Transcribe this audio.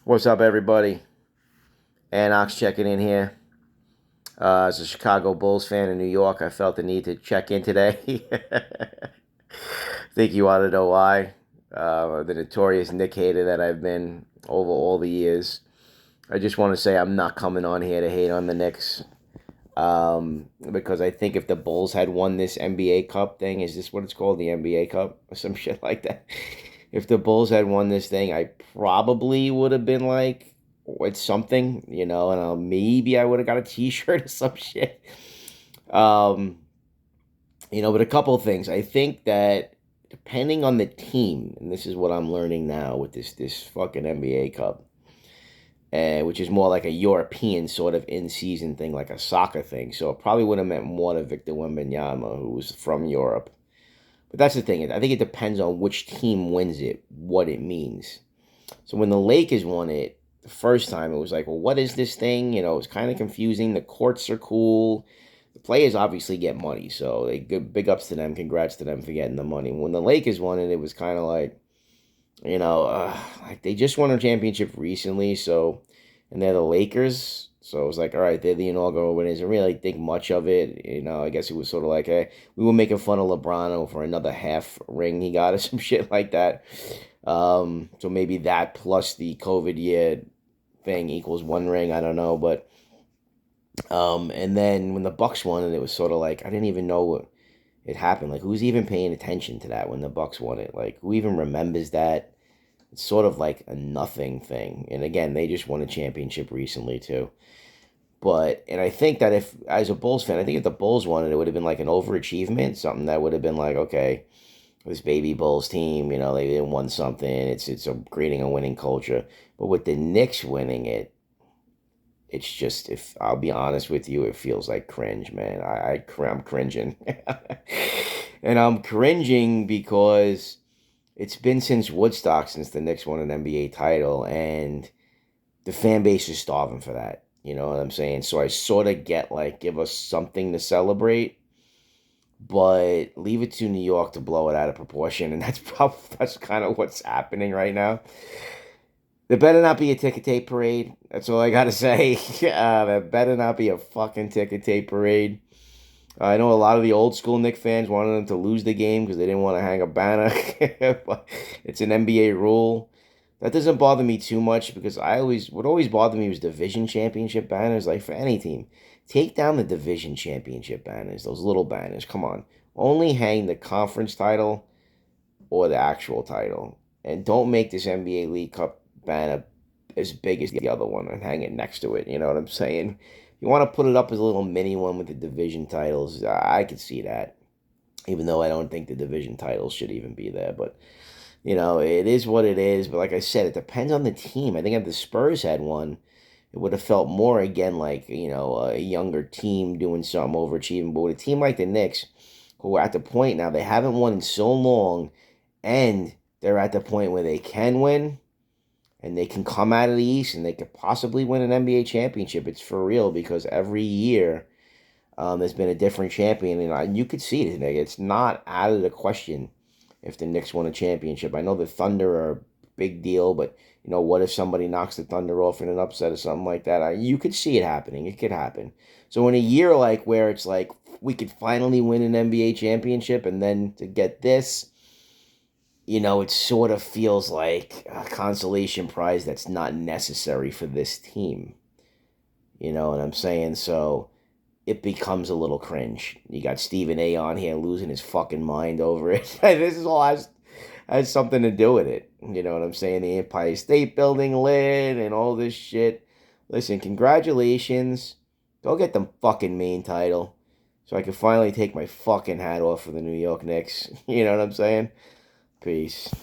What's up, everybody? Anox checking in here. As a Chicago Bulls fan in New York, I felt the need to check in today. Think you ought to know why. The notorious Nick hater that I've been over all the years. I just want to say I'm not coming on here to hate on the Knicks. Because I think if the Bulls had won this NBA Cup thing, is this what it's called? The NBA Cup? Or some shit like that. If the Bulls had won this thing, I probably would have been like, it's something, and maybe I would have got a T-shirt or some shit. Um, but a couple of things. I think that depending on the team, and this is what I'm learning now with this fucking NBA Cup, which is more like a European sort of in-season thing, like a soccer thing. So it probably would have meant more to Victor Wembanyama, who was from Europe. But that's the thing. I think it depends on which team wins it, what it means. So when the Lakers won it the first time, it was like, well, what is this thing? It was kind of confusing. The courts are cool. The players obviously get money, so they good big ups to them. Congrats to them for getting the money. When the Lakers won it, it was kind of like, like they just won a championship recently, so and they're the Lakers. So it was like, all right, they're the inaugural winners. I didn't really think much of it. I guess it was sort of like, hey, we were making fun of LeBron for another half ring he got or some shit like that. So maybe that plus the COVID year thing equals one ring. I don't know, but and then when the Bucks won it, it was sort of like I didn't even know what it happened. Like who's even paying attention to that when the Bucks won it? Like who even remembers that? It's sort of like a nothing thing. And again, they just won a championship recently too. And I think that if, as a Bulls fan, I think if the Bulls won it, it would have been like an overachievement, something that would have been like, okay, this baby Bulls team, they won something. It's creating a winning culture. But with the Knicks winning it, it's just, if I'll be honest with you, it feels like cringe, man. I'm cringing. And I'm cringing because it's been since Woodstock since the Knicks won an NBA title, and the fan base is starving for that. You know what I'm saying? So I sort of get like, give us something to celebrate, but leave it to New York to blow it out of proportion, and that's kind of what's happening right now. There better not be a ticker tape parade. That's all I gotta say. There better not be a fucking ticker tape parade. I know a lot of the old school Knicks fans wanted them to lose the game because they didn't want to hang a banner. But it's an NBA rule. That doesn't bother me too much because what always bothered me was division championship banners. Like for any team, take down the division championship banners, those little banners. Come on, only hang the conference title or the actual title, and don't make this NBA League Cup banner as big as the other one and hang it next to it. You know what I'm saying? You want to put it up as a little mini one with the division titles. I could see that, even though I don't think the division titles should even be there. But it is what it is. But like I said, it depends on the team. I think if the Spurs had one, it would have felt more again like, a younger team doing something overachieving. But with a team like the Knicks, who are at the point now, they haven't won in so long, and they're at the point where they can win, and they can come out of the East, and they could possibly win an NBA championship. It's for real, because every year there's been a different champion, and you could see it. It's not out of the question if the Knicks won a championship. I know the Thunder are a big deal, but what if somebody knocks the Thunder off in an upset or something like that? You could see it happening. It could happen. So in a year like where it's like we could finally win an NBA championship, and then to get this, it sort of feels like a consolation prize that's not necessary for this team. You know what I'm saying? So it becomes a little cringe. You got Stephen A on here losing his fucking mind over it. This is all has something to do with it. You know what I'm saying? The Empire State Building lit and all this shit. Listen, congratulations. Go get the fucking main title so I can finally take my fucking hat off for the New York Knicks. You know what I'm saying? Peace.